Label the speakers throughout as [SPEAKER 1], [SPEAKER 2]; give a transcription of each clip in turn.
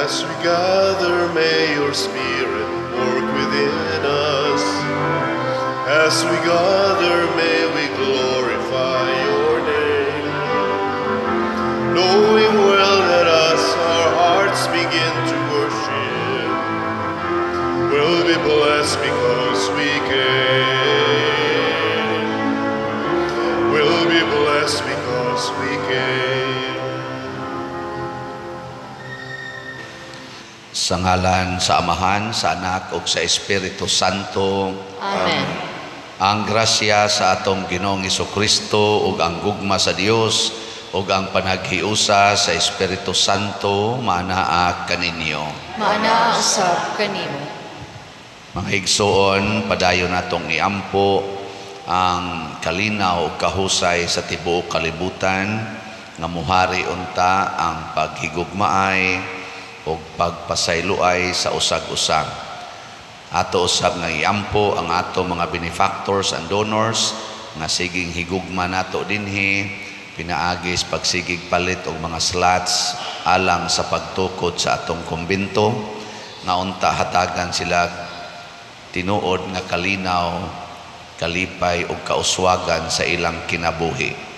[SPEAKER 1] As we gather, may your Spirit work within us. As we gather, may we glorify your name. Knowing well that as our hearts begin to worship, we'll be blessed because we came. We'll be blessed because we came.
[SPEAKER 2] Sa ngalan sa Amahan, sa Anak, ug sa Espiritu Santo.
[SPEAKER 3] Amen.
[SPEAKER 2] Ang grasya sa atong Ginoong Jesucristo ug ang gugma sa Dios ug ang panaghiusa sa Espiritu Santo manaa kaninyo.
[SPEAKER 3] Maana usab kanimo.
[SPEAKER 2] Mga higsuon, padayon natong iampo ang kalinaw ug kahusay sa tibuok kalibutan nga muhari unta ang paghigugmaay ug pagpasayloay sa usag-usag. Ato usab nga iampo ang ato mga benefactors and donors nga siging higugma nato dinhi, pinaagis pagsigig palit og mga slots alang sa pagtukod sa atong kumbento nga unta hatagan sila tinuod nga kalinaw, kalipay ug kauswagan sa ilang kinabuhi.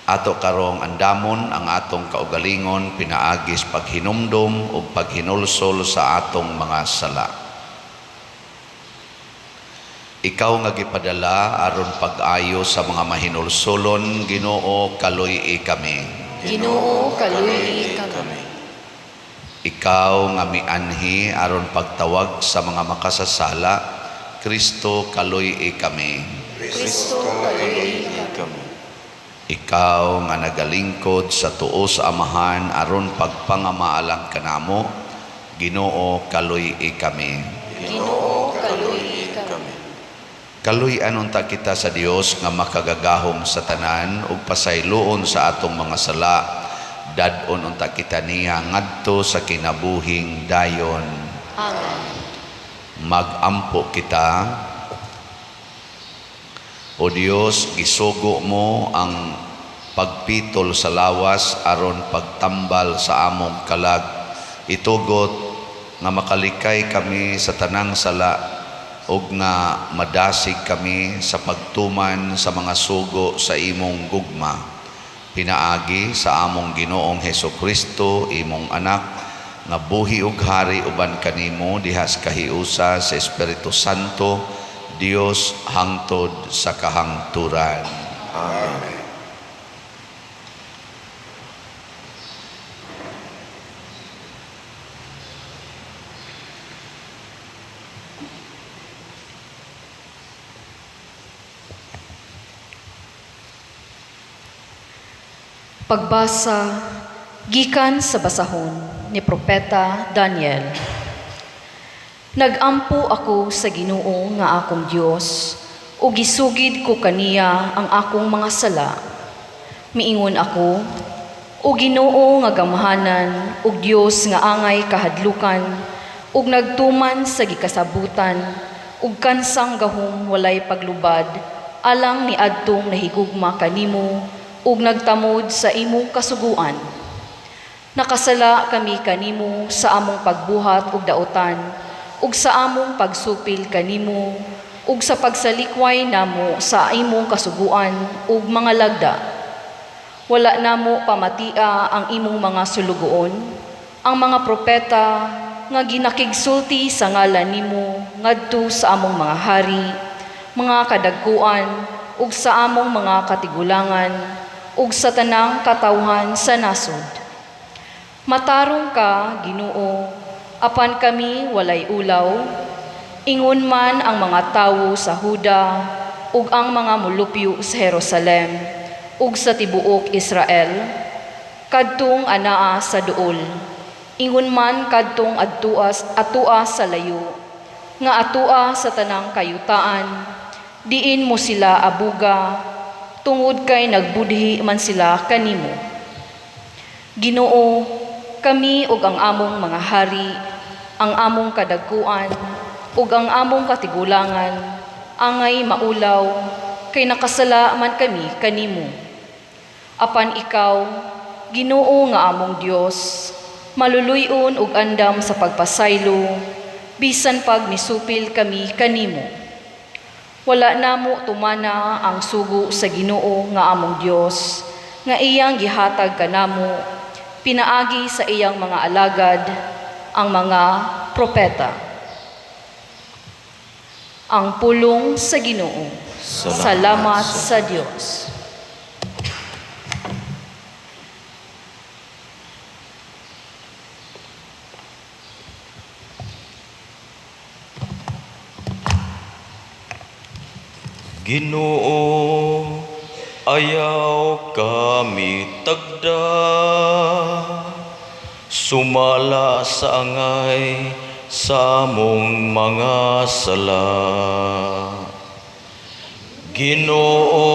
[SPEAKER 2] Ato karong andamon ang atong kaugalingon, pinaagis paghinumdom ug paghinulsol sa atong mga sala. Ikaw nga gipadala aron pag-ayo sa mga mahinulsolon, Ginoo, kaluy-i kami.
[SPEAKER 3] Ginoo, kaluy kami.
[SPEAKER 2] Ikaw nga mianhi aron pagtawag sa mga makasasala, Kristo, kaluy-i kami.
[SPEAKER 3] Kristo, kaluy kami.
[SPEAKER 2] Ikaw nga nagalingkod sa tuo sa Amahan aron pagpangamaalang kanamo, Ginoo, kaluy-i kami.
[SPEAKER 3] Ginoo, kaluy kami.
[SPEAKER 2] Kaluy-an unta kita sa Dios nga makagagahom sa tanan ug pasayloon sa atong mga sala. Dad-on unta kita niya ngadto sa kinabuhing dayon.
[SPEAKER 3] Amen.
[SPEAKER 2] Magampo kita. O Dios, gisugo mo ang pagpitol sa lawas aron pagtambal sa among kalag. Itugot nga makalikay kami sa tanang sala ug nga madasig kami sa pagtuman sa mga sugo sa imong gugma. Pinaagi sa among Ginoong Hesukristo, imong anak, nga buhi ug hari uban kanimo dihas kahiusa sa Espiritu Santo, Dios hangtod sa kahangturan.
[SPEAKER 1] Amen.
[SPEAKER 3] Pagbasa gikan sa basahon ni Propeta Daniel. Nagampo ako sa Ginoo nga akong Dios, ug gisugid ko kaniya ang akong mga sala. Miingon ako, o Ginoo nga gamhanan, ug Dios nga angay kahadlukan, ug nagtuman sa gikasabutan, ug kansang gahom walay paglubad, alang ni adtong nahigugma kanimo, ug nagtamod sa imong kasuguan. Nakasala kami kanimo sa among pagbuhat ug daotan, ug sa among pagsupil kanimo, ug sa pagsalikway namo sa imong kasuguan ug mga lagda. Wala namo pamatia ang imong mga sulugoon, ang mga propeta nga ginakigsulti sa ngalan nimo ngadto sa among mga hari, mga kadagkuan ug sa among mga katigulangan ug sa tanang katawhan sa nasod. Matarong ka, Ginoo, apan kami walay ulaw, ingon man ang mga tawo sa Huda ug ang mga mulupyo sa Jerusalem ug sa tibuok Israel, kadtong anaa sa duol, ingon man kadtong atua sa layo, nga atua sa tanang kayutaan, diin mo sila abuga, tungod kay nagbudhi man sila kanimo. Ginoo, kami ug ang among mga hari, ang among kadagkuan, ug ang among katigulangan, angay maulaw, kay nakasala man kami kanimo. Apan ikaw, Ginoo nga among Dios, maluluyon ug andam sa pagpasaylo, bisan pag misupil kami kanimo. Wala namo tumana ang sugo sa Ginoo nga among Dios, nga iyang gihatag kanamo, pinaagi sa iyang mga alagad, ang mga propeta. Ang pulong sa Ginoo. Salamat sa Dios.
[SPEAKER 4] Ginoo, ayaw kami tagda, sumala sa angay sa among mga sala. Ginoo,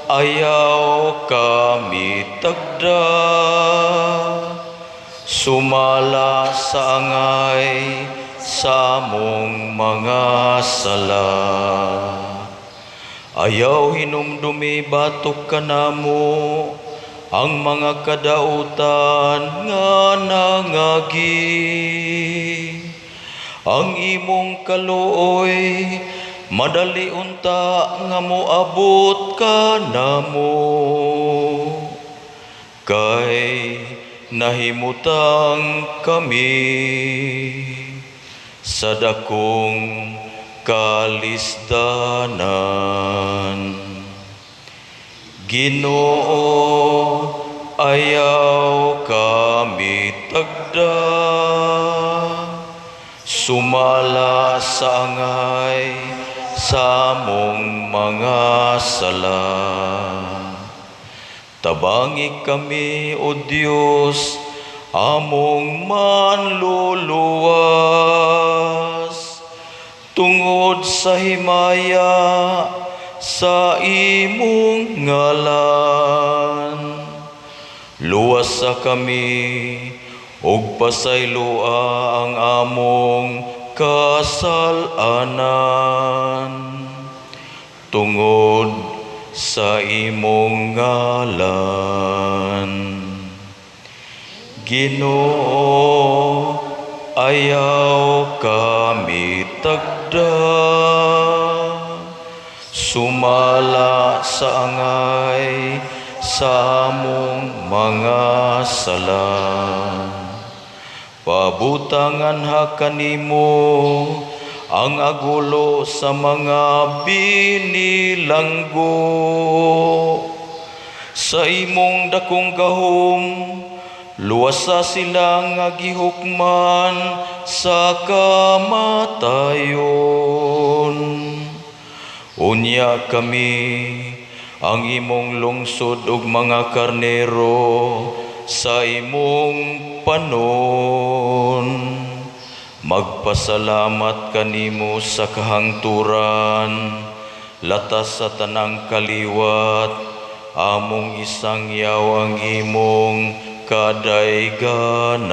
[SPEAKER 4] ayaw kami tagda, sumala sa angay sa among mga sala. Ayaw hinumdumi batok kanamo ang mga kadautan nga nangagi. Ang imong kaluoy madali unta nga moabot kanamo. Kay nahimutang kami sa dakong kalisdanan. Ginoo, ayaw kami tagda, sumala sa angay sa among mga sala. Tabangi kami, O Dios, among manluluwas, tungod sa himaya sa imong ngalan. Luwasa kami, ug pasayloa ang among kasalanan, tungod sa imong ngalan. Ginoo, ayaw kami tagda, sumala sa angay sa among mga sala. Pabutangan ha kanimo ang agulo sa mga binilanggo, sa imong dakong gahom luwasa sila nga gihukman sa kamatayon. Unya kami ang imong lungsod ug mga karnero sa imong panon. Magpasalamat kanimo sa kahangturan, latas sa tanang kaliwat, among isangyaw ang imong kadayganan.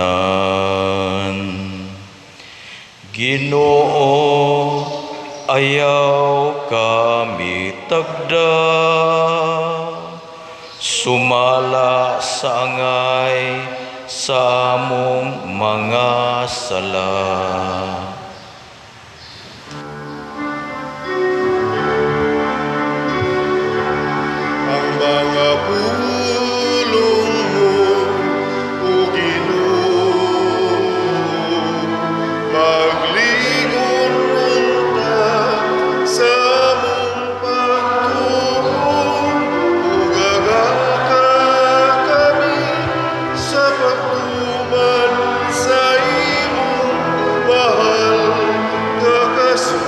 [SPEAKER 4] Ginoo, ayaw kami tagda, sumala sa angay sa among mga sala.
[SPEAKER 1] Ang mga pulong mo, O Ginoo, maglingon unta sa among pagtuon, ug agaka kami sa pagtuman sa imong mahal nga kasuguan.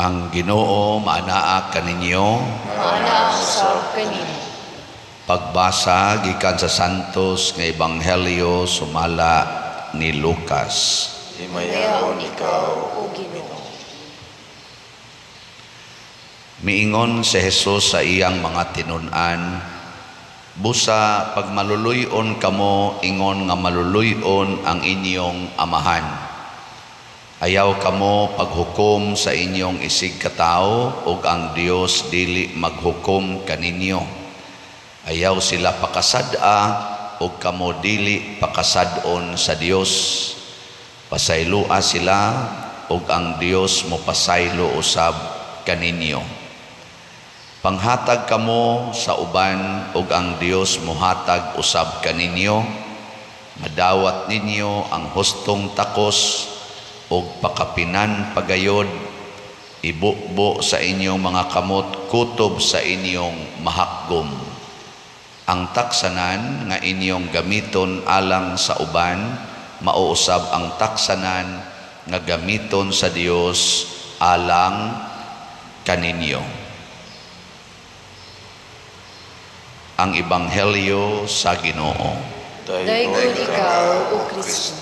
[SPEAKER 2] Ang Ginoo maanaa kaninyo.
[SPEAKER 3] Maana sa kanimo.
[SPEAKER 2] Pagbasa gikan sa Santos nga Ebanghelyo sumala ni Lucas.
[SPEAKER 3] Himayaon ikaw, O Ginoo.
[SPEAKER 2] Miingon si Jesus sa iyang mga tinun-an, busa pag maluluyon kamo, ingon nga maluluyon ang inyong amahan. Ayaw kamo paghukom sa inyong isig katao ug ang Dios dili maghukom kaninyo. Ayaw sila pakasad-a ug kamo dili pakasadon sa Dios. Pasaylua sila ug ang Dios mo pasaylo usab kaninyo. Panghatag kamo sa uban ug ang Dios mohatag usab kaninyo. Madawat ninyo ang hustong takos ug pakapinan pagayod. Ibukbo sa inyong mga kamot kutob sa inyong mahakgom. Ang taksanan nga inyong gamiton alang sa uban mauusab ang taksanan nga gamiton sa Dios alang kaninyo. Ang Ebanghelyo sa Ginoo.
[SPEAKER 3] Daygod ikaw, O Kristo.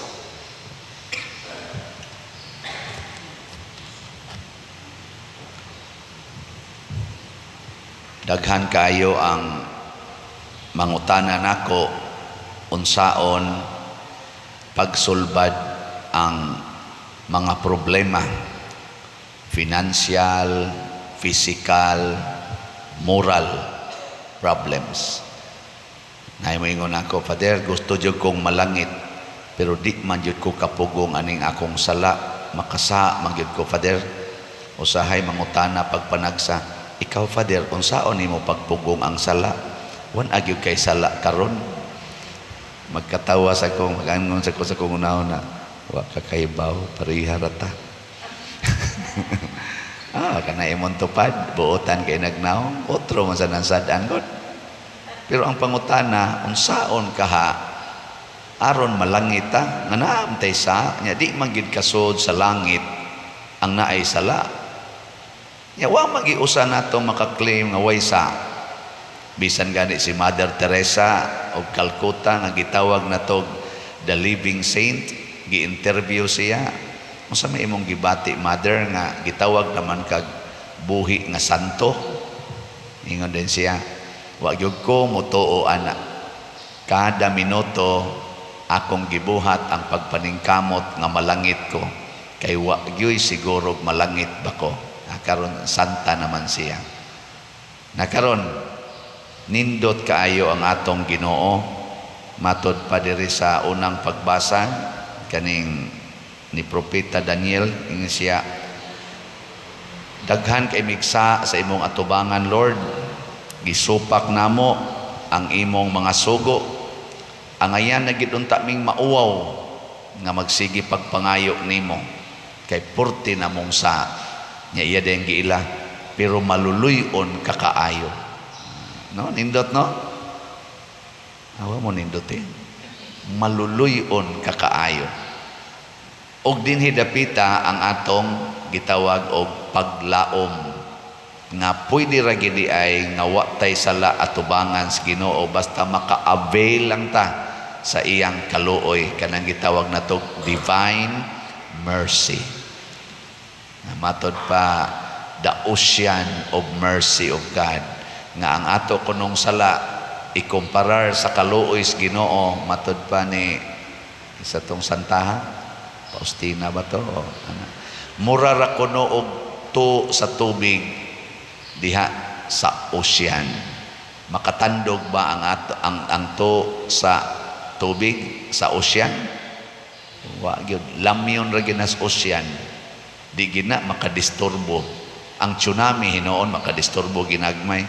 [SPEAKER 2] Daghan kayo ang mangutana nako unsaon pagsulbad ang mga problema, financial, physical, moral problems. Naimingon ako, Father, gusto jud kong malangit, pero di man jud ko kapugong aning akong sala, makasa man jud ko, Father. Usahay mangutana pagpanagsa, ikaw, Father, unsaon nimo pagpugong ang sala? Wan agyud kay sala karon. Magkatawa sa kong, mag-angon sa kong unaw na, wa kakaibaw, pariharata. Kana imong tupad, buotan kay nagnaw, otro man sa nansadaan god. Pero ang pangutana, unsaon kaha, aron malangit ta, nga naamtay sa, nya di magid kasod sa langit, ang naay sala. Nya wa magiusa nato makaklaim nga way sa. Bisan gani si Mother Teresa of Calcutta nga gitawag natog the living saint, gi-interview siya. Unsa may imong gibati, Mother, nga gitawag naman kag buhi nga santo? Ingon din siya, wa gyud ko motuo ana. Kada minuto akong gibuhat ang pagpaningkamot nga malangit ko. Kay wa gyud siguro malangit ba ko. Karon santa naman siya. Nakaron nindot kaayo ang atong Ginoo. Matod pa diri sa unang pagbasa kaning ni Propeta Daniel, ingin siya, daghan kay migsa sa imong atubangan, Lord. Gisupak namo ang imong mga sugo. Angayan na gid unta ming mauwaw nga magsigi pagpangayo nimo. Kay purti na mong sa nya iya dayang giila, pero maluluyon kakaayo. No, nindot no? Awa mo nindotin. Maluluyon kakaayo. Og dinhi dapita ang atong gitawag og paglaom nga pwede ra gid ay nga wa tay sala atubangan sa Ginoo basta maka-avail lang ta sa iyang kaluoy, kanang gitawag nato divine mercy. Matod pa, the ocean of mercy of God, nga ang ato kunong sala ikumparar sa kaluoy sa Ginoo. Matod pa ni isa tong santaha, Faustina ba to? Mura ra kuno og to sa tubig diha sa ocean. Makatandog ba ang to sa tubig sa ocean? Wa gyud, lamyon ra ginas ocean. Di gina makadisturbo. Ang tsunami hinoon makadisturbo ginagmay.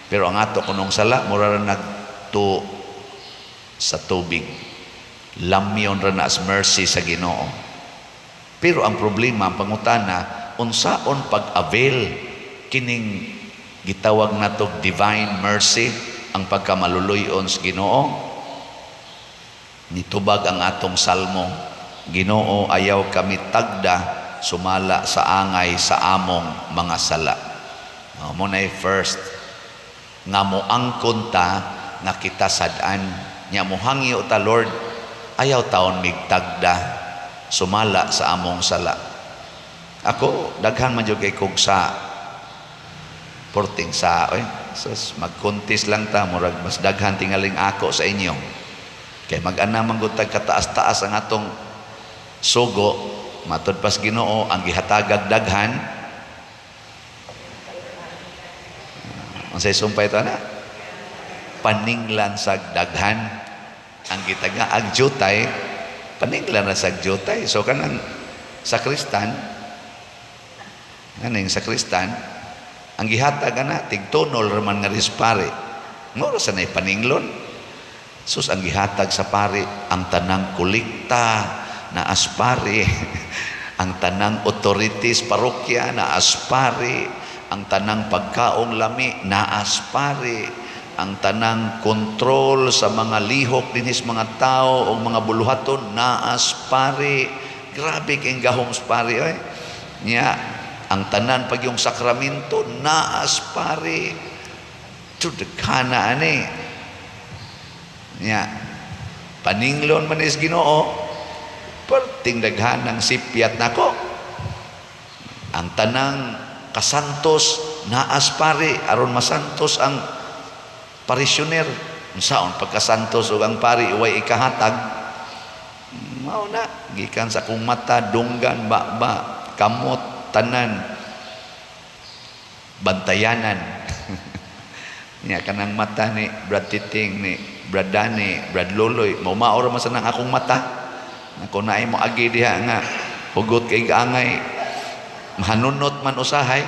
[SPEAKER 2] Pero ang ato kunong sala mura ra nagto sa tubig. Lamyon ra na as mercy sa Ginoo. Pero ang problema, ang pangutana, unsaon pag-avail kining gitawag nato divine mercy, ang pagkamaluluyon sa Ginoo? Nitubag ang atong salmo, Ginoo, ayaw kami tagda sumala sa angay sa among mga sala. Muna'y first, nga moangkon ta nga kita sad-an, nya mohangyo ta, Lord, ayaw taon migtagda sumala sa among sala. Ako daghan man jud kay kog sa porting sa sus magkontis lang ta, murag mas daghan tingaling ako sa inyo. Kay mag-ana man gud tag kataas-taas ang atong sugo, matod pas Ginoo ang gihatagag daghan. Unsay sumpay ta na? Paninglan sa daghan. Ang gitaga ag jutay, paninglan na sa jutay. So kanang sakristan, kaning sakristan, ang gihatag na tigtunol raman nga rispare. Ngoro sa nay paninglon. Sus ang gihatag sa pari ang tanang kulikta na aspare, ang tanang authorities parokya na aspare, ang tanang pagkaong lami na aspare, ang tanang kontrol sa mga lihok dinis mga tao o mga buluhaton na aspare. Grabe kayong gahom spare oy. Nya ang tanan pag yung sakramento na aspare. Tudagana ani. Nya paninglon man is Ginoo perting daghan ng sipyat nako. Ang tanang kasantos na aspare aron masantos ang parisyoner. Unsaon pagkasantos ug ang pari way ikahatag? Mao na gikan sa kung mata dunggan ba kamot tanan bantayanan. Nya kanang mata ni Brad Titing ni Brad Dani, Brad Loloy, maumaor man sa nang akong mata. Kung naay mo agi diha nga hugot kay gaangay mahanunot man usahay.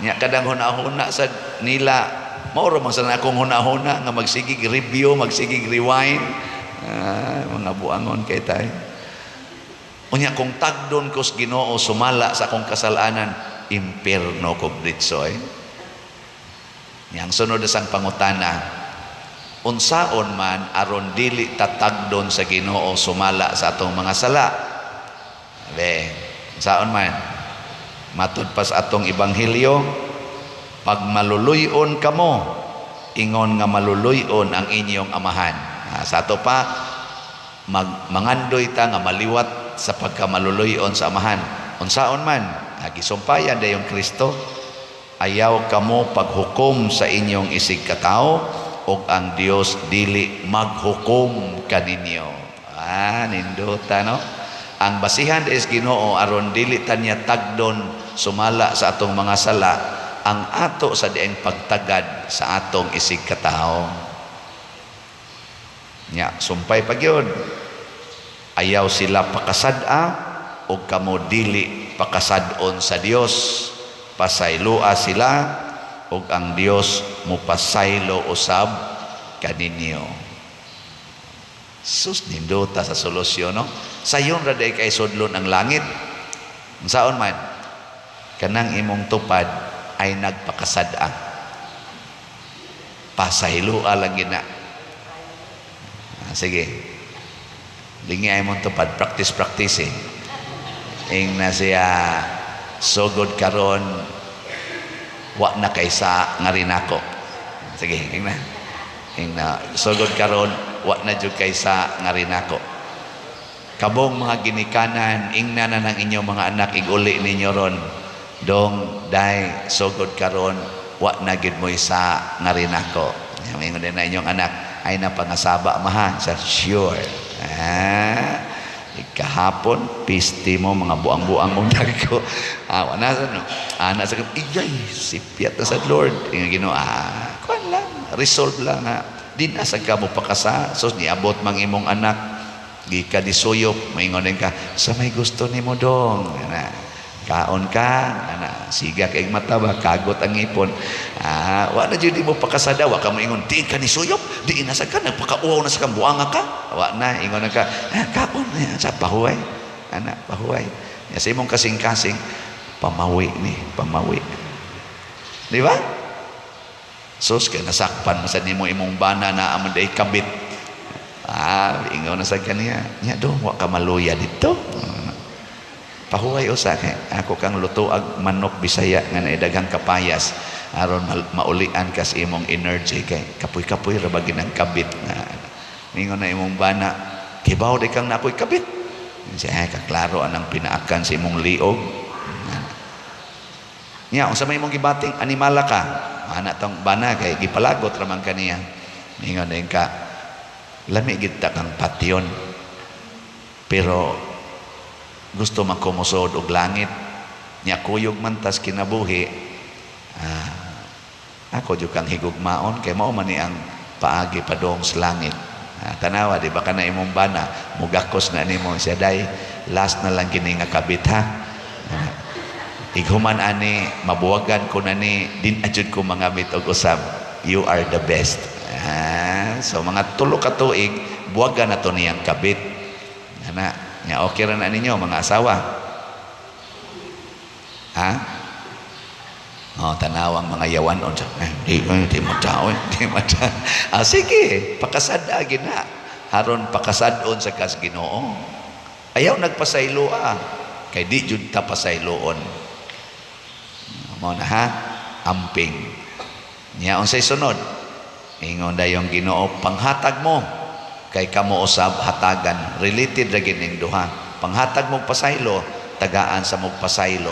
[SPEAKER 2] Nya kadang huna-huna sa nila maoro man sa nang akong huna-huna nga magsigig review, magsigig rewind. Mga buangon kay tay. Unya kung tagdon ko sa Ginoo sumala sa akong kasalanan, impierno ko britsoy. Yang sunod sang pangutana, unsaon man aron dili tatagdon sa Ginoo sumala sa atong mga sala? Unsaon man? Matud pas atong ebanghelyo, pag maluluyon kamo, ingon nga maluluyon ang inyong amahan. Sa ato pa, mangandoy ta nga maliwat sa pagkamaluluyon sa amahan. Unsaon man, gisumpayan dayong Kristo, ayaw kamo paghukom sa inyong isig katao, og ang Dios dili maghukom kaninyo. Ninduta no? Ang basihan is Ginoo aron dili ta niya tagdon sumala sa atong mga sala, ang ato sa dieng pagtagad sa atong isig katao. Nya sumpay pagyud, ayaw sila pakasad-a og kamo dili pakasad-on sa Dios. Pasaylua sila ug ang Dios mupasaylo usab kaninyo. Sus nindota sa solusyon no. Sayon ra day kay sudlon ang langit. Unsaon man kanang imong tupad ay nagpakasad-a. Pasaylua lang gina. Sige. Lingi ay mong tupad, practice. Ing na siya sugod karon wa na kaysa nga rinako. Sige, ingna sugod karon wa na jud kaysa nga rinako. Kabong mga ginikanan ingna na ng inyong mga anak iguli ninyo ron. Dong dai sugod karon wa na gid mo isa nga rinako. Ingon din na inyong anak ay napangasaba maha sa sure. Kahapon pisti mo mga buang-buang mong dagko. Wana sa no. Ana sa iyay sipyat na sa Lord. Ingon Ginoo, kuan lang, resolve lang ha. Di na sa ka mo pakasa. So niabot mang imong anak di ka disuyop, maingon din ka sa may gusto nimo dong. Kaon ka, siga kay mata ba kagot ang ipon. Wa na jud mo pakasada, wa ka moingon di ka ni suyop, di na sa ka nagpakauaw na sa kambuanga ka. Wa na ingon ka, kaon sa pahuway. Pahuway. Ya sa imong kasing-kasing pamawi. Di ba? Sus kay nasakpan masad nimo imong bana na amon day kabit. Ingon na sa kaniya. Nya do wa ka maluya dito. Pahuway usa kay ako kang lutoag manok Bisaya nga naidaghang kapayas aron maulian ka sa imong energy kay kapoy-kapoy ra bagi nang kabit na ningon na imong bana kibaw di kang nakoy kabit siya kaklaro anang pinaakan sa imong liog nya unsa may imong gibating animala ka ana tong bana kay gipalagot ra man kaniya ningon na ka lami gid ta kang patyon pero gusto makumusod og langit. Nya kuyog man tas kinabuhi, ako jud kang higugmaon kay mao man ni ang paagi padong sa langit. Tanawa, di ba ka na imong bana, mugakos na nimo siya, day, last na lang kini nga kabit ha. Ighuman ani, mabuwagan ko na ni, din adjud ko mga bit og usab, you are the best. So mga 3 ka tuig, buwagan na to niyang kabit. Nya okay ra na ninyo mga asawa. Tanawang mga yawanon. Di mo tao. Sige, pakasad agin na. Haron pakasadon sa kas Ginoo. Ayaw nagpasaylo kay di jud ta pasayloon. Mo na ha, amping. Nya unsay sunod? Ingon dayong Ginoo, panghatag mo kay kamo usab hatagan. Related ra gid ning duha. Panghatag mo pasaylo, tagaan sa mong pasaylo.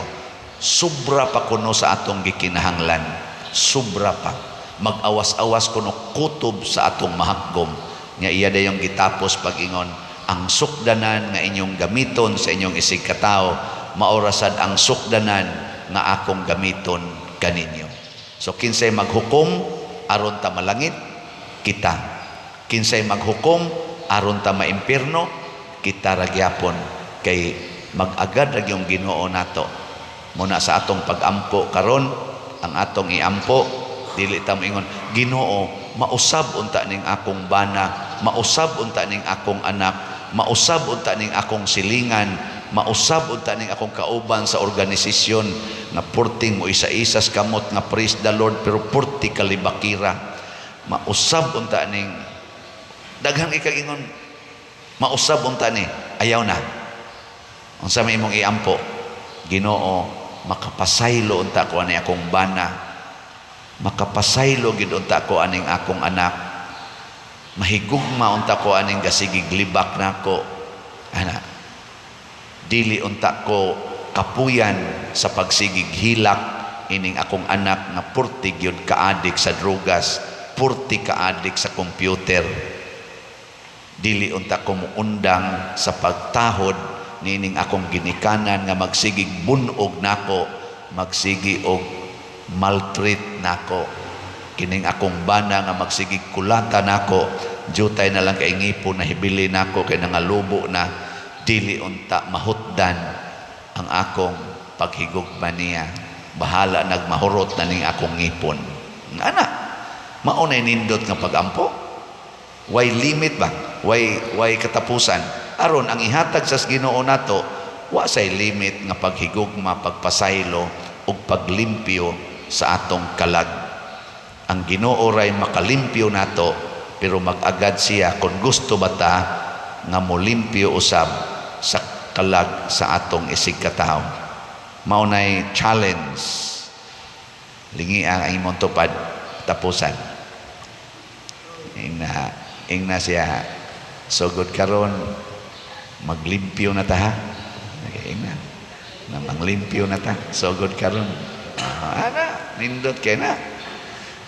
[SPEAKER 2] Sobra pa kuno sa atong gikinahanglan. Sobra pa. Mag-awas-awas kuno kutob sa atong mahakgom. Nya iya dayong gitapos pag-ingon, ang sukdanan nga inyong gamiton sa inyong isig katao, maorasad ang sukdanan nga akong gamiton kaninyo. So kinsay maghukom aron ta malangit, kita. Kinsay maghukom aron ta maimpierno, kita ra gyapon. Kay mag-agad ra gyung Ginoo nato. Muna sa atong pag-ampo karon, ang atong iampo, dili ta moingon, Ginoo, mausab unta ning akong bana, mausab unta ning akong anak, mausab unta ning akong silingan, mausab unta ning akong kauban sa organisasyon nga purting mo isa-isas kamot nga praise the Lord pero purti kalibakira. Mausab unta ning daghang ikagingon, mausab unta ni, ayaw na. Unsa may imong iampo? Ginoo, makapasaylo unta ko ani akong bana, makapasaylo gid unta ko aning akong anak, mahigugma unta ko aning gasigig libak nako, dili unta ko kapuyan sa pagsigig hilak ining akong anak nga purti gyud kaadik sa drogas, purti kaadik sa computer, dili unta ko muundang sa pagtahod nining akong ginikanan nga magsigig bunog nako, magsigi og maltreat nako, kining akong bana nga magsigig kulata nako, jutay na lang kay ngipon na hibili nako kay nangalubo na, dili unta mahutdan ang akong paghigugma niya. Bahala nagmahurot na ning akong ngipon. Maunay nindot nga pagampo. Way limit ba? Way katapusan. Aron ang ihatag sa Ginoo nato, wa say limit nga paghigugma, pagpasaylo ug paglimpyo sa atong kalag. Ang Ginoo ray makalimpyo nato, pero mag-agad siya kung gusto ba ta nga molimpyo usab sa kalag sa atong isig katao. Maunay challenge. Lingi ang imong tupad tapusan. Ingna siya. So good karon, maglimpyo na ta ha. Na manglimpyo na ta. So good karon. Nindot kay na.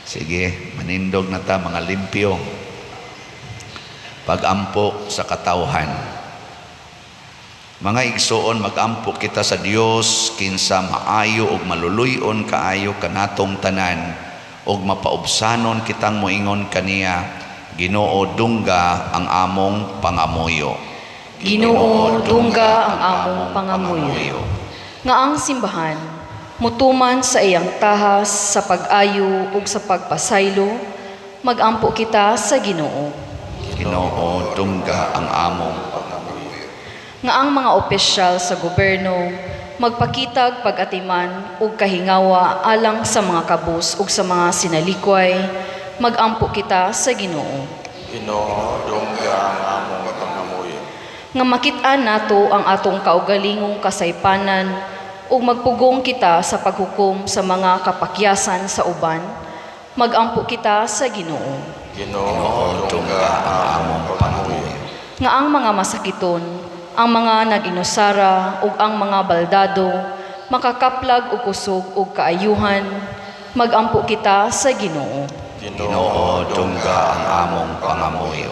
[SPEAKER 2] Sige, manindog na ta mga limpyo. Pag-ampo sa katawhan. Mga igsoon, mag-ampo kita sa Dios kinsa maayo ug maluluyon kaayo kanatong tanan ug mapaubsanon kitang moingon kaniya, Ginoo dungga ang among pangamuyo.
[SPEAKER 3] Ginoo dungga ang among pangamuyo. Nga ang simbahan mutuman sa iyang tahas sa pag-ayo ug sa pagpasaylo, mag-ampo kita sa Ginoo.
[SPEAKER 2] Ginoo dungga ang among pangamuyo.
[SPEAKER 3] Nga ang mga opisyal sa gobyerno magpakitag pag-atiman ug kahingawa alang sa mga kabus ug sa mga sinalikway, mag-ampo kita sa Ginoo.
[SPEAKER 4] Ginoo dungga ang among pangamuyo.
[SPEAKER 3] Nga makit-an nato ang atong kaugalingong kasaypanan ug magpugong kita sa paghukom sa mga kapakyasan sa uban, mag-ampo kita sa Ginoo.
[SPEAKER 4] Ginoo dungga ang among pangamuyo.
[SPEAKER 3] Nga ang mga masakiton, ang mga naginusara ug ang mga baldado makakaplag og kusog ug kaayuhan, mag-ampo kita sa Ginoo.
[SPEAKER 2] Ginoo dungga ang among pangamuyo.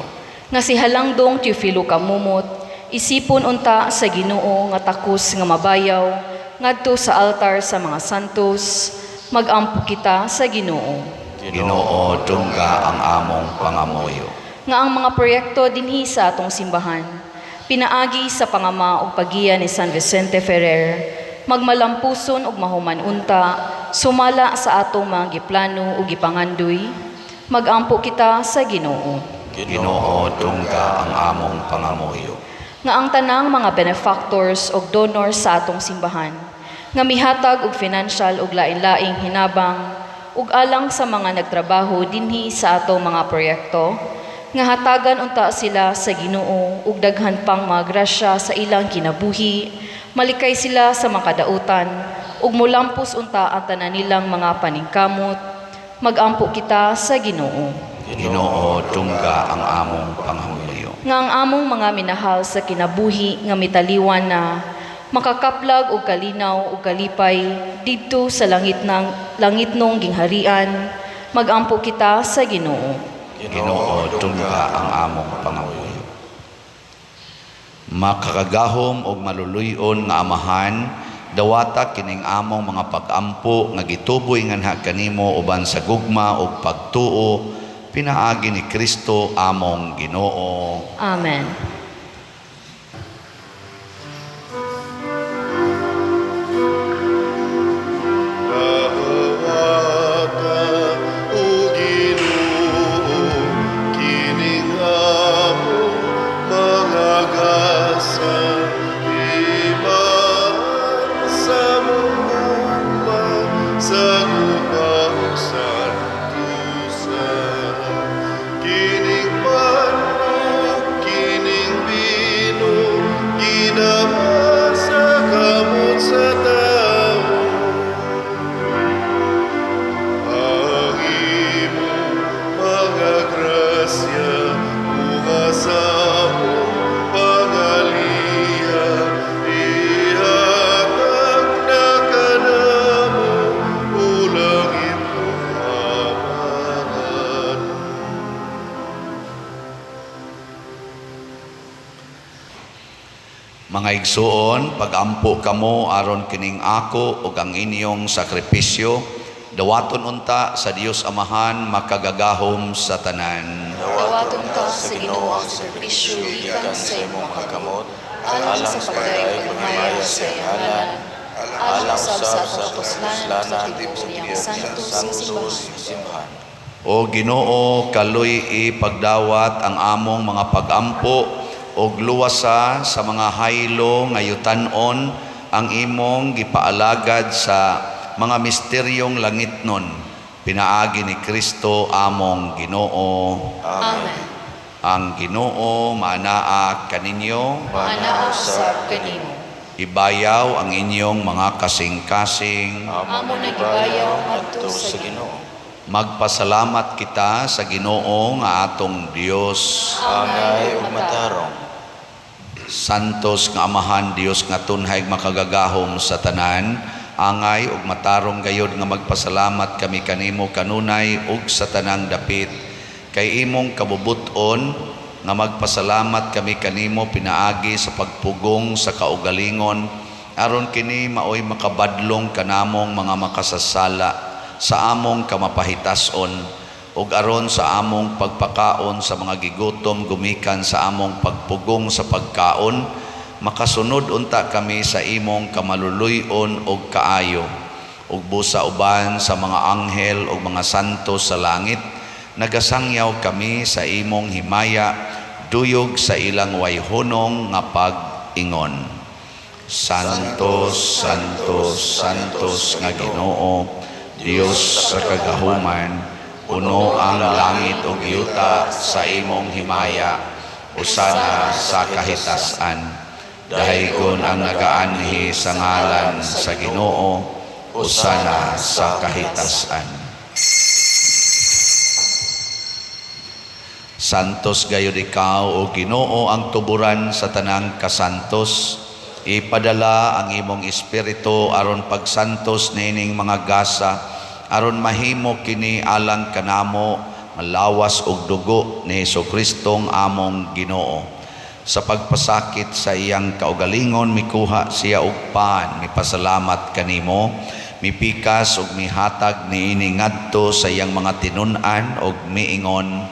[SPEAKER 3] Nga si Halangdong Teofilo Kamumot, Isipon unta sa Ginoo nga takos nga mabayaw ngadto sa altar sa mga santos, magampo kita sa Ginoo.
[SPEAKER 2] Ginoo, dungga ang among pangamuyo.
[SPEAKER 3] Nga ang mga proyekto dinhi sa atong simbahan, pinaagi sa pangama ug pagiya ni San Vicente Ferrer, magmalampuson ug mahuman unta, sumala sa atong mga giplano ug gipangandoy, magampo kita sa Ginoo.
[SPEAKER 2] Ginoo, dungga ang among pangamuyo.
[SPEAKER 3] Nga ang tanang mga benefactors ug donors sa atong simbahan, nga mihatag og financial ug lain-laing hinabang ug alang sa mga nagtrabaho dinhi sa atong mga proyekto, nga hatagan unta sila sa Ginoo ug daghan pang mga grasya sa ilang kinabuhi, malikay sila sa makadautan ug molampos unta ang tanan nilang mga paningkamot, magampo kita sa Ginoo.
[SPEAKER 2] Ginoo, dungga ang among pangamuyo.
[SPEAKER 3] Nga ang among mga minahal sa kinabuhi nga mitaliwan na makakaplag og kalinaw ug kalipay didto sa langitnong gingharian, magampo kita sa Ginoo.
[SPEAKER 2] Ginoo, dungga ang among pangamuyo. Makakagahom og maluluyon nga amahan, dawata kining among mga pag-ampo nga gituboy nganha kanimo uban sa gugma ug pagtuo, pinaagi ni Kristo among Ginoo.
[SPEAKER 3] Amen.
[SPEAKER 2] Mga igsuon, pagampo kamo aron kining ako ug ang inyong sakripisyo, dawaton unta sa Dios Amahan makagagahom sa tanan.
[SPEAKER 3] Dawaton ta sa Ginoo ang sakripisyo gikan sa imong kagamot, alang sa pagdayeg pagmaya sa iyalan, alang sa kapuslanan sa tibok niyang santos simbahan.
[SPEAKER 2] O Ginoo, kaluy ipagdawat ang among mga pagampo og luwasa sa mga haylo nga yutan-on ang imong gipaalagad sa mga misteryong langitnon, pinaagi ni Kristo among Ginoo.
[SPEAKER 3] Amen.
[SPEAKER 2] Ang Ginoo maanaa kaninyo,
[SPEAKER 3] Maanaa sa kanimo.
[SPEAKER 2] ibayaw ang inyong mga kasing-kasing.
[SPEAKER 3] Amo nagibayaw ngadto sa Ginoo.
[SPEAKER 2] Magpasalamat kita sa Ginoo nga atong Dios.
[SPEAKER 4] Angay ug matarong.
[SPEAKER 2] Santos nga Amahan Dios nga tunhay makagagahom sa tanan, angay ug matarong gayod nga magpasalamat kami kanimo kanunay ug sa tanang dapit, kay imong kabubuton nga magpasalamat kami kanimo pinaagi sa pagpugong sa kaugalingon, aron kini maoy makabadlong kanamong mga makasasala sa among kamapahitason, ug aron sa among pagpakaon sa mga gigutom gumikan sa among pagpugong sa pagkaon, makasunod unta kami sa imong kamaluluy-on ug kaayo, ug busa uban sa mga anghel ug mga santos sa langit, nagasangyaw kami sa imong himaya, duyog sa ilang wayhonong nga pag-ingon. Santos, Santos, Santos nga Ginoo, Dios sa kagahuman, puno ang langit ug yuta sa imong himaya, usana sa kahitasan. Dahigon ang nagaanhi sa ngalan sa Ginoo, usana sa kahitasan. Santos gayud ikaw o Ginoo ang tuburan sa tanang kasantos. Ipadala ang imong espiritu aron pagsantos nining mga gasa, aron mahimo kini alang kanamo malawas og dugo ni Hesukristong among Ginoo. Sa pagpasakit sa iyang kaugalingon, mikuha siya og paan, mipasalamat kanimo, mipikas ug mihatag niini ngadto sa iyang mga tinun-an ug miingon,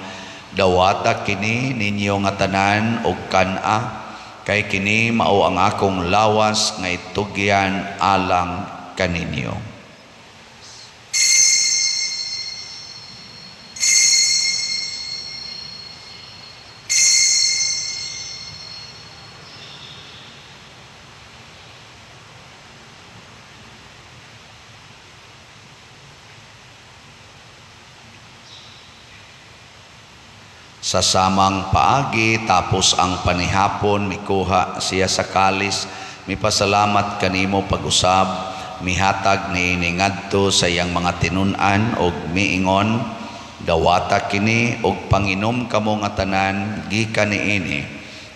[SPEAKER 2] dawata kini ninyo nga tanan og kan-a, kay kini mao ang akong lawas nga itugyan alang kaninyo. Sa samang paagi tapos ang panihapon, mikuha siya sa kalis, mipasalamat kanimo pag-usab, mihatag niini ngadto sa iyang mga tinun-an og miingon, dawata kini og panginom kamo nga tanan gikan niini,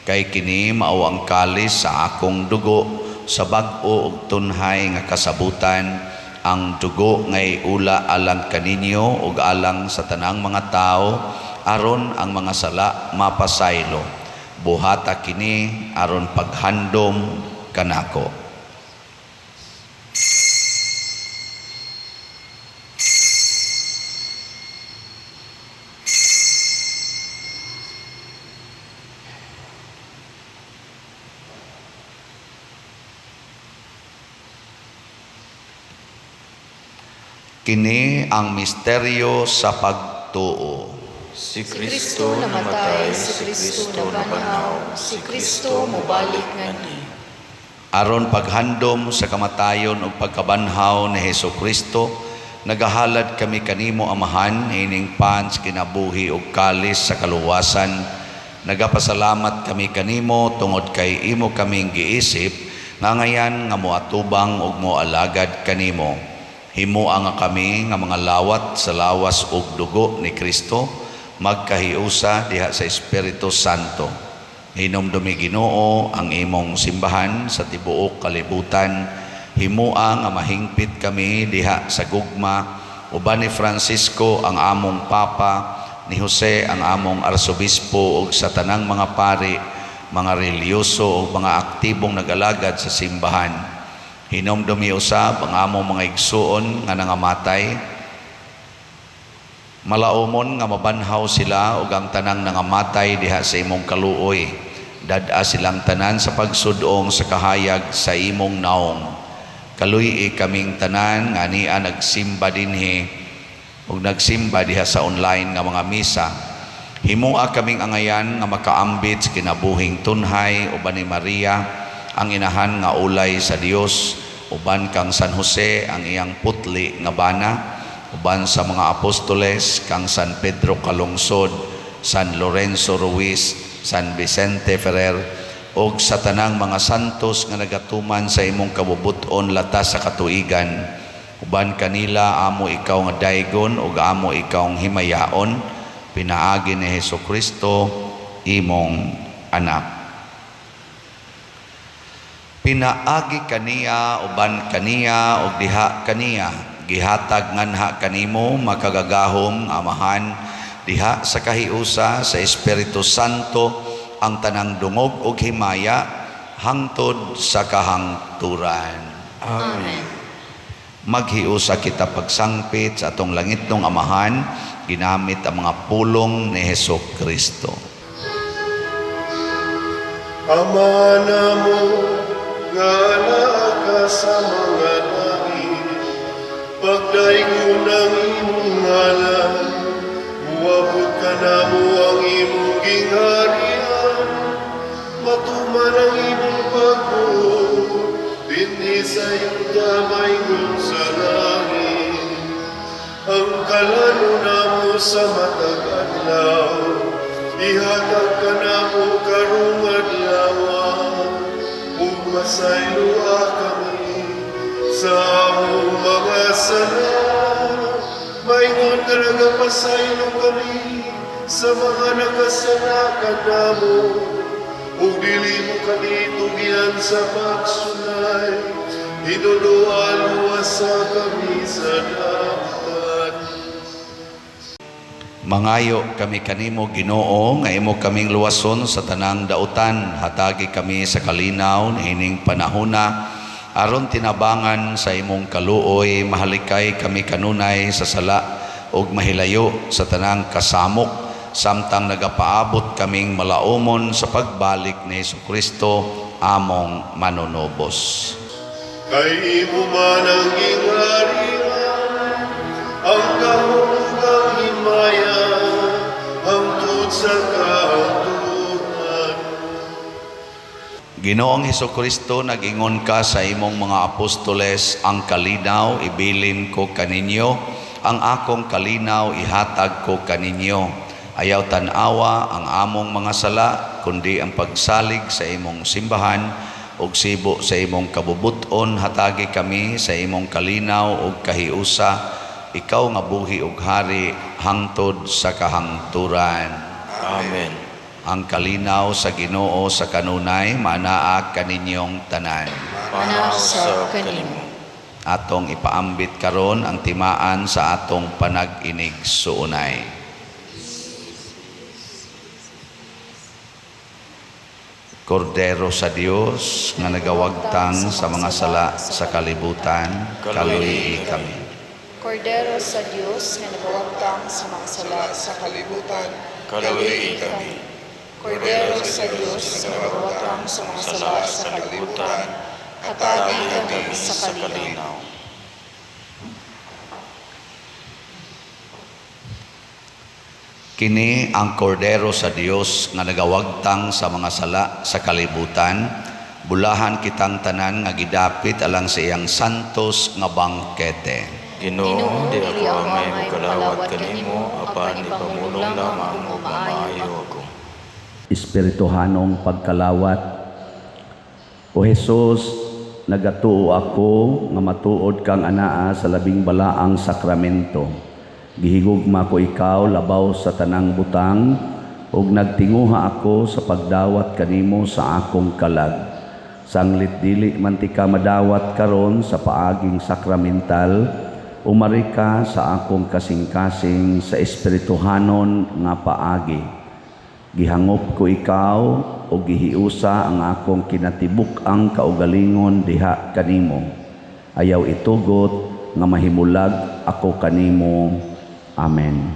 [SPEAKER 2] kay kini mao ang kalis sa akong dugo, sa bag-o og tunhay nga kasabutan, ang dugo ngay ula alang kaninyo ug alang sa tanang mga tao, aron ang mga sala mapasaylo. Buhata kini aron paghandom kanako. Kini ang misteryo sa pagtuo.
[SPEAKER 4] Si Kristo namatay, si Kristo nabanhaw, si Kristo mubalik ngani.
[SPEAKER 2] Aron paghandom sa kamatayon ug pagkabanhaw ni Hesukristo, nagahalad kami kanimo Amahan, ining pans kinabuhi ug kalis sa kaluwasan. Nagapasalamat kami kanimo tungod kay imo kaming giisip nga ngayan nga moatubang ug moalagad kanimo. Himua nga kami nga mga lawat sa lawas ug dugo ni Kristo, magkahiusa diha sa Espiritu Santo. Hinumdumi Ginoo ang imong simbahan sa tibuok kalibutan. Himua nga mahingpit kami diha sa gugma, uban ni Francisco ang among Papa, ni Jose ang among Arsobispo ug sa tanang mga pari, mga reliyoso ug mga aktibong nag-alagad sa simbahan. Hinumdumi usab ang among mga igsuon nga nangamatay. Malaumon nga mabanhaw sila ug ang tanang nangamatay diha sa imong kaluoy. Dad-a silang tanan sa pagsudong sa kahayag sa imong naong. Kaluy kaming tanan nga niya nagsimba dinhi ug nagsimba diha sa online nga mga misa. Himua kaming angayan nga makaambit sa kinabuhing tunhay uban ni Maria, ang inahan nga ulay sa Dios, uban kang San Jose ang iyang putli nga bana, uban sa mga apostoles kang San Pedro Calungsod, San Lorenzo Ruiz, San Vicente Ferrer, ug sa tanang mga santos nga nagatuman sa imong kabubuton latas sa katuigan. Uban kanila amo ikaw nga daygon ug amo ikaw nga himayaon, pinaagi ni Hesukristo imong anak. Pinaagi kaniya uban kaniya ug diha kaniya, gihatag nganha kanimo makagagahom Amahan, diha sa kahiusa sa Espiritu Santo ang tanang dungog ug himaya hangtod sa kahangturan.
[SPEAKER 4] Amen.
[SPEAKER 2] Maghiusa kita pagsangpit sa atong langitnong Amahan ginamit ang mga pulong ni Hesukristo.
[SPEAKER 1] Ama namo nga naa ka sa mga langit, pagdaingon ang imong ngalan, muabot ka namo ang imong gingharian, matuman ang imong pagbuo, dinhi sa iyong damay ngun sa langit. Ang kalano namo sa matag adlaw, ihatag ka namo karong adlaw, ug masayloa kami sa among mga sala. Maingon ka nagapasaylo kami sa mga nakasala kanamo, ug dili mo kami tugyan sa pagsulay, hinuluan-luwasa kami sa dapat.
[SPEAKER 2] Mangayo kami kanimo Ginoo nga imo kaming luwason sa tanang dautan, hatagi kami sa kalinaw niining panahona aron tinabangan sa imong kaluoy, mahalikay kami kanunay sa sala ug mahilayo sa tanang kasamok samtang nagapaabot kaming malaumon sa pagbalik ni Jesucristo among manunobos.
[SPEAKER 1] Kay imo man ang gingharian, ang kahulugang himaya, hangtod sa kahangturan.
[SPEAKER 2] Ginoong Hesukristo, nag-ingon ka sa imong mga apostoles, ang kalinaw ibilin ko kaninyo, ang akong kalinaw ihatag ko kaninyo. Ayaw tanawa ang among mga sala, kundi ang pagsalig sa imong simbahan, ug sibo sa imong kabubuton, hatagi kami sa imong kalinaw ug kahiusa, ikaw nga buhi ug hari hangtod sa kahangturan.
[SPEAKER 5] Amen.
[SPEAKER 2] Ang kalinaw sa Ginoo sa kanunay manaa kaninyong tanan.
[SPEAKER 4] Manaw sa kanimo.
[SPEAKER 2] Atong ipaambit karon ang timaan sa atong panag-inig suunay. Kordero sa Dios nga nagawagtang sa mga sala sa kalibutan, kaluyi kami.
[SPEAKER 4] Kordero sa Diyos nga nagawagtang sa mga sala sa kalibutan,
[SPEAKER 5] Kaluyi kami.
[SPEAKER 4] Kordero sa Diyos nga nagawagtang sa mga sala sa kalibutan, hatagi kami sa kalinaw.
[SPEAKER 2] Kini ang kordero sa Dios nga nagawagtang sa mga sala sa kalibutan, bulahan kitang tanan nga gidapit alang sa iyang santos nga bangkete.
[SPEAKER 5] Ginoo, di ako ang may magalawat kanimo, apan ipamulong lamang mo maayo ako.
[SPEAKER 2] Espirituhanong pagkalawat. O Jesus, nagatuo ako nga matuod kang anaa sa labing balaang sakramento. Gihigugma ko ikaw labaw sa tanang butang, ug nagtinguha ako sa pagdawat kanimo sa akong kalag. Sanglit dili man ti ka madawat karon sa paaging sakramental, umari ka sa akong kasing-kasing sa espirituhanon nga paagi. Gihangop ko ikaw o gihiusa ang akong kinatibuk-ang kaugalingon diha kanimo. Ayaw itugot nga mahimulag ako kanimo. Amen.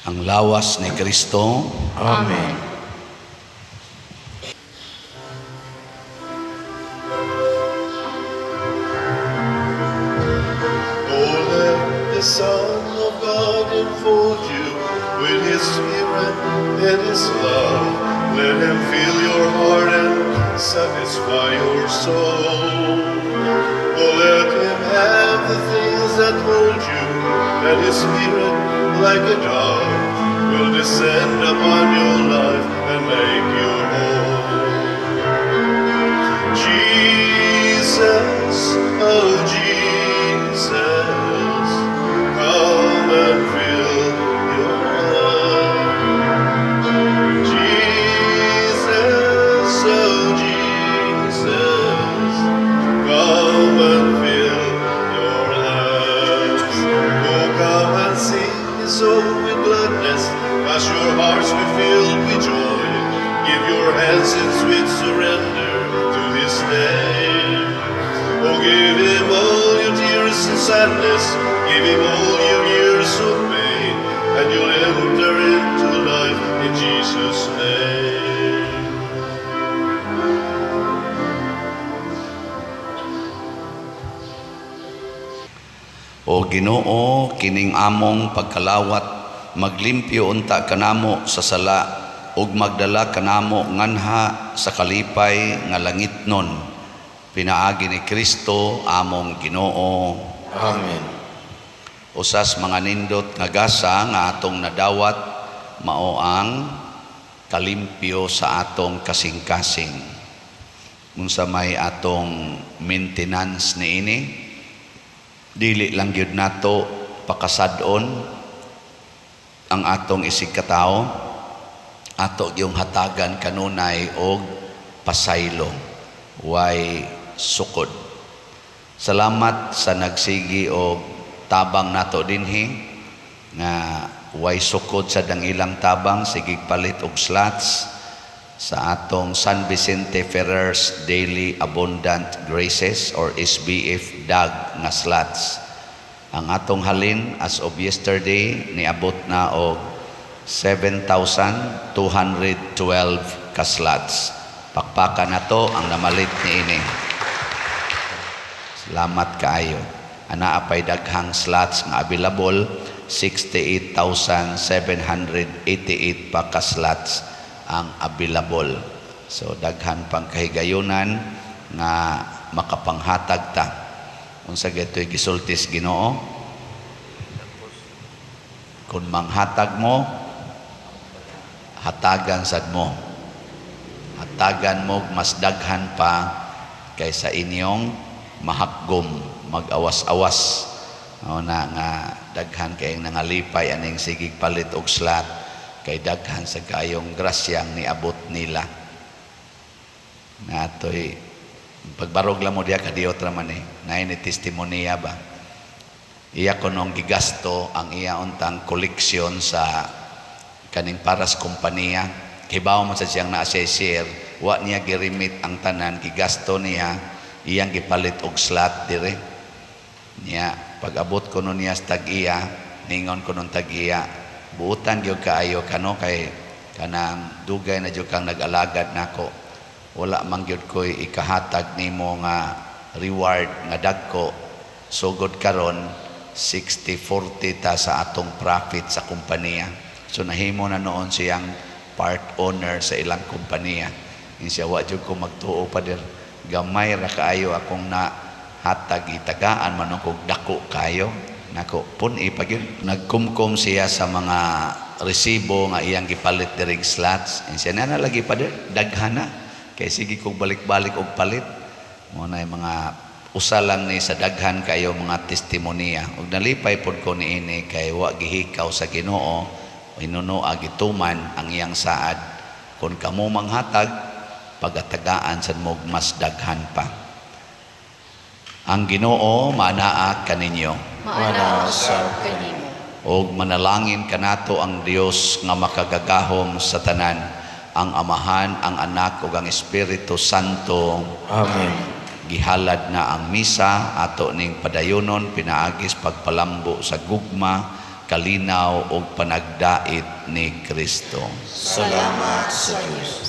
[SPEAKER 2] Ang lawas ni Kristo.
[SPEAKER 5] Amen.
[SPEAKER 1] Oh, let the Son of God enfold you with His Spirit and His love. Let Him fill your heart and satisfy your soul. Oh, let Him have the things that hold you, that His Spirit, like a dove, will descend upon your life and make you whole. Jesus, oh Jesus, come and fill your life. Jesus, oh Jesus, come and fill your lives. Oh, come and sing His song with gladness, as your hearts be filled with joy. Give your hands in sweet surrender to His name. Oh, give Him all your tears and sadness, give Him all your years of pain, and you'll enter into life in Jesus' name.
[SPEAKER 2] O Ginoo, kining among pagkalawat, maglimpyo unta kanamo sa sala, ug magdala kanamo nganha sa kalipay nga langitnon. Pinaagi ni Kristo among Ginoo.
[SPEAKER 5] Amen.
[SPEAKER 2] Usas mga nindot nga gasa nga atong nadawat, mao ang kalimpyo sa atong kasing-kasing. Unsa may atong maintenance niini, dili lang gyud nato pakasad-on ang atong isig katao, ato yung hatagan kanunay og pasaylo, way sukod. Salamat sa nagsigi og tabang nato dinhi nga way sukod sa dangilang tabang, sige palit og slots sa atong San Vicente Ferrer's Daily Abundant Graces or SBF DAG nga slots. Ang atong halin as of yesterday niabot na og 7,212 ka slots. Pakpakan na to ang namalit ni ini. Salamat kaayo. Ana apay daghang slots nga available, 68,788 pa ka slots ang available. So daghan pang kahigayunan nga makapanghatag ta. Unsa gito'y gisultis Ginoo? Kung manghatag mo, hatagan sad mo. Hatagan mo mas daghan pa kaysa inyong mahakgom, mag-awas-awas. Na nga daghan kayong nangalipay aning sigig palit og slot kay daghan sa kayong grasyang niabot nila. Natoy pagbarog lang mo diya kadiyot raman na ini testimonya ba. Iya ko nung gigasto ang iya untang koleksyon sa kaning paras kompanya. Kibaw man sa siyang na-share, wa niya girimit ang tanan, gigasto niya, iyang gipalit og slot dire. Niya, pag-abot ko nun niya sa tag-iya, ningon ko nun tag-iya, buutan gyud kaayo kano kay kanang dugay na gyud kang nag-alagad nako. Wala man gyud ko'y ikahatag nimo nga reward nga dagko. Sugod karon 60-40 ta sa atong profit sa kumpanya. So nahimo na noon siyang part owner sa ilang kumpanya. Siya wa jud ko magtuo pa der. Gamay ra kaayo akong na hatag itagaan man kog dako kayo. Nako pun ipagyon. Nagkumkum siya sa mga resibo nga iyang gipalit diring slots. Siya na lagi pa der daghana. Kaya sige kong balik-balik og palit. Muna yung mga usalang ni sa daghan kayo mga testimonya. Ug nalipay pod ko ni ini kay wa gihikaw sa Ginoo, inunoa gituman ang iyang saad. Kung kamo manghatag, pagatagaan sa mo mas daghan pa. Ang Ginoo manaa kaninyo.
[SPEAKER 4] Maanaa sa kanimo.
[SPEAKER 2] Og manalangin kanato ang Dios nga makagagahom sa tanan, ang Amahan, ang Anak ug ang Espiritu Santo.
[SPEAKER 5] Amen.
[SPEAKER 2] Gihalad na ang misa ato ning padayonon pinaagis pagpalambo sa gugma, kalinaw ug panagdait ni Kristo.
[SPEAKER 4] Salamat sa Diyos.